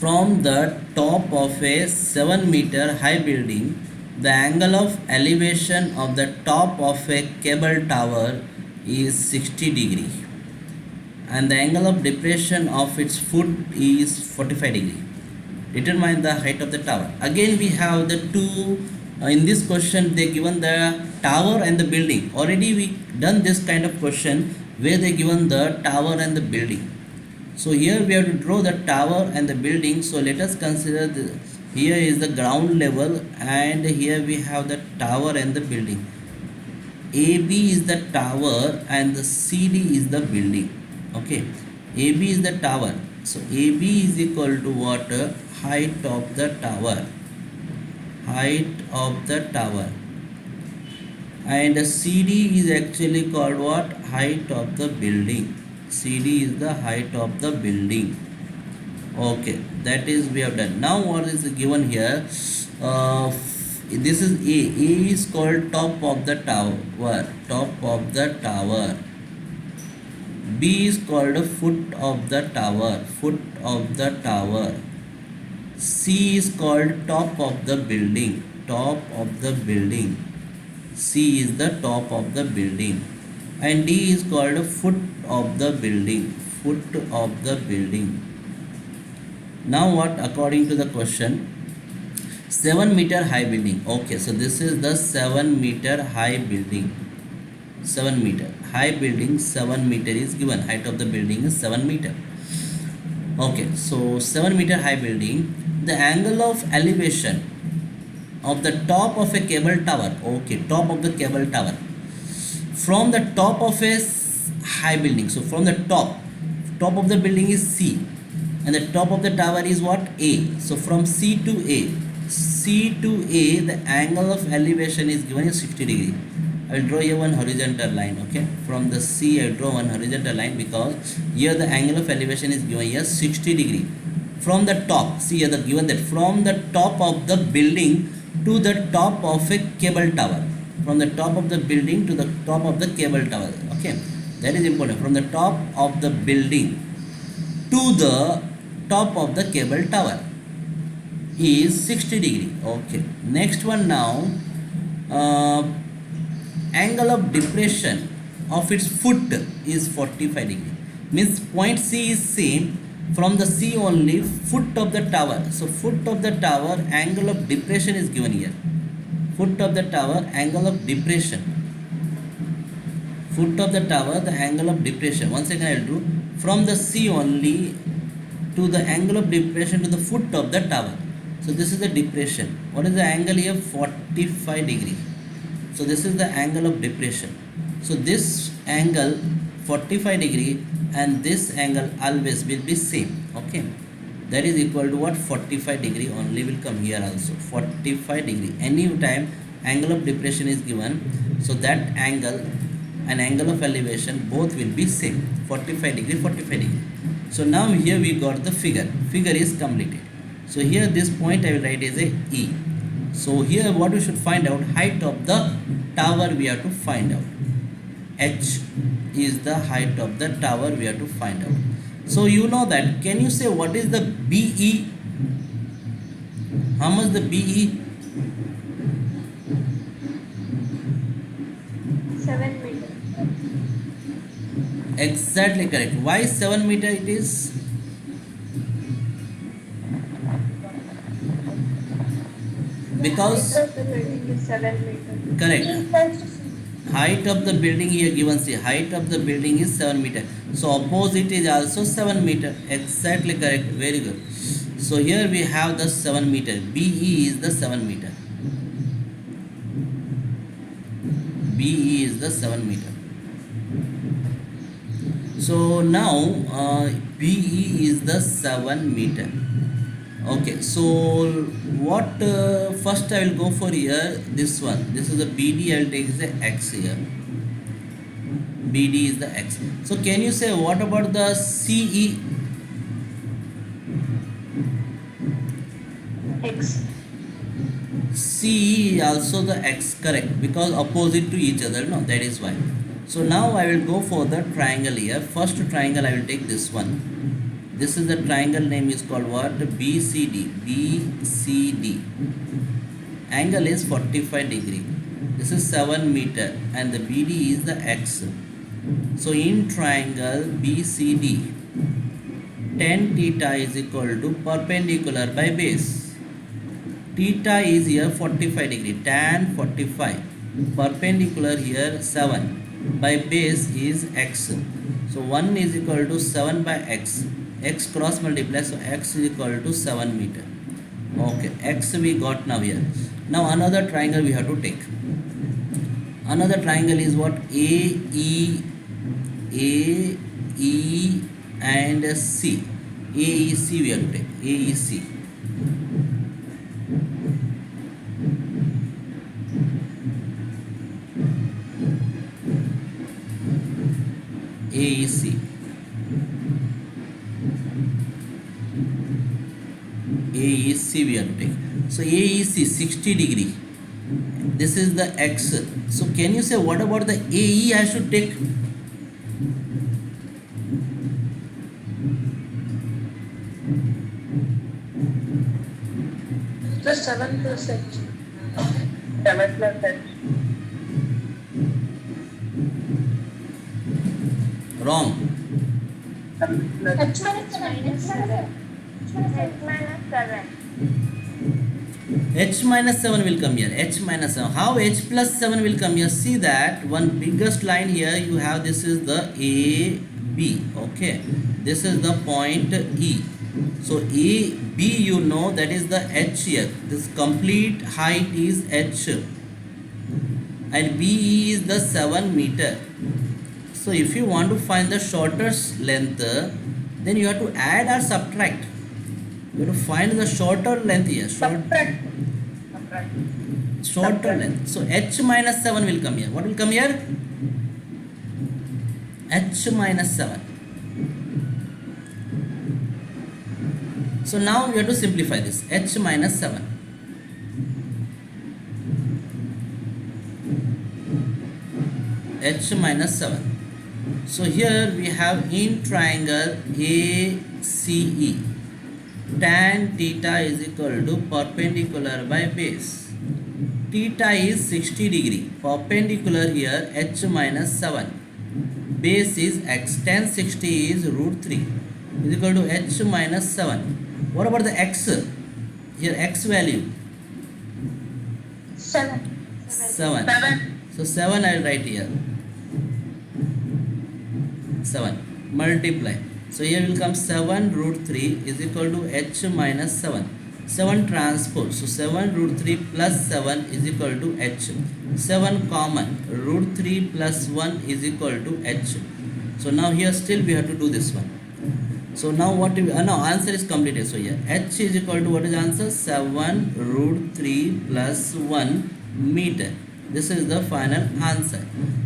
From the top of a 7-meter high building, the angle of elevation of the top of a cable tower is 60 degree and the angle of depression of its foot is 45 degree. Determine the height of the tower. Again we have the two, in this question they given the tower and the building. Already we done this kind of question where they given the tower and the building. So here we have to draw the tower and the building. So let us consider here is the ground level and here we have the tower and the building. AB is the tower and the CD is the building. Okay, AB is the tower. So AB is equal to what? Height of the tower. Height of the tower. And CD is actually called what? Height of the building. CD is the height of the building. Okay, that is we have done. Now what is given here? This is A. A is called top of the tower. Top of the tower. B is called foot of the tower. Foot of the tower. C is called top of the building. Top of the building. C is the top of the building. And D is called foot of the building. Foot of the building. Now what according to the question? 7-meter high building. Okay, so this is the 7-meter high building. 7 meter high building, 7 meter is given. Height of the building is 7 meter. Okay, so 7-meter high building. The angle of elevation of the top of a cable tower. Okay, top of the cable tower. From the top of a high building. So from the top of the building is C. And the top of the tower is what? A. So from C to A. C to A, the angle of elevation is given is 60 degree. I will draw here one horizontal line. Okay, from the C I will draw one horizontal line because here the angle of elevation is given here 60 degree. From the top, see here the given that from the top of the building to the top of a cable tower. From the top of the building to the top of the cable tower. Okay, that is important. From the top of the building to the top of the cable tower is 60 degree. Okay, next one now. Angle of depression of its foot is 45 degree. Means point C is same. From the C only, foot of the tower. So foot of the tower, angle of depression is given here. Foot of the tower, angle of depression. Foot of the tower, the angle of depression. Once again I will do. From the C only to the angle of depression to the foot of the tower. So this is the depression. What is the angle here? 45 degree. So this is the angle of depression. So this angle 45 degree and this angle always will be same. Okay, that is equal to what? 45 degree only will come here also. 45 degree. Any time angle of depression is given, so that angle and angle of elevation both will be same. 45 degree, 45 degree. So now here we got the figure. Figure is completed. So here this point I will write as a E. So here what we should find out? Height of the tower we have to find out. H is the height of the tower we have to find out. So you know that. Can you say what is the BE? How much the BE? 7 meter. Exactly correct. Why 7 meter it is? Because Height of the building is 7 meter. correct. Height of the building here given, see, height of the building is 7 meter. So opposite is also 7 meter. Exactly correct. Very good. So here we have the 7 meter. BE is the 7 meter. BE is the 7 meter. So now BE is the 7 meter. Okay, so what first I will go for here, this one. This is the BD, I will take the X here. BD is the X. So can you say what about the CE? X. CE also the X, correct, because opposite to each other, no, that is why. So now I will go for the triangle here. First triangle I will take this one. This is the triangle name is called what? BCD. BCD. Angle is 45 degree. This is 7 meter and the BD is the X. So in triangle BCD, tan theta is equal to perpendicular by base. Theta is here 45 degree, tan 45. Perpendicular here 7. By base is X. So 1 is equal to 7 by X. X cross multiply, so X is equal to 7 meter. Okay, X we got now here. Now another triangle we have to take. Another triangle is what? AE and C. AEC we have to take. AEC. AEC. AEC we have to take. So AEC 60 degree. This is the X. So can you say what about the AE I should take? Plus 7 plus H. 7 plus H. Wrong. H minus 7. H minus 7. H minus 7 will come here. H minus 7. How H plus 7 will come here? See that one biggest line here you have. This is the AB. Okay. This is the point E. So AB you know that is the H here. This complete height is H. And BE is the 7 meter. So if you want to find the shortest length, then you have to add or subtract. You have to find the shorter length here. Subtract. Shorter length. So H minus 7 will come here. What will come here? H minus 7. So now we have to simplify this. H minus 7. H minus 7. So here we have in triangle ACE, tan theta is equal to perpendicular by base. Theta is 60 degree. Perpendicular here H minus 7. Base is X. Tan 60 is root 3 is equal to H minus 7. What about the X? Here X value 7. 7. 7. So 7 I will write here. 7 multiply. So here will come 7 root 3 is equal to H minus 7. 7 transpose. So 7 root 3 plus 7 is equal to H. 7 common. Root 3 plus 1 is equal to H. So now here still we have to do this one. So now what we, now answer is completed. So here H is equal to what is the answer? 7 root 3 plus 1 meter. This is the final answer. So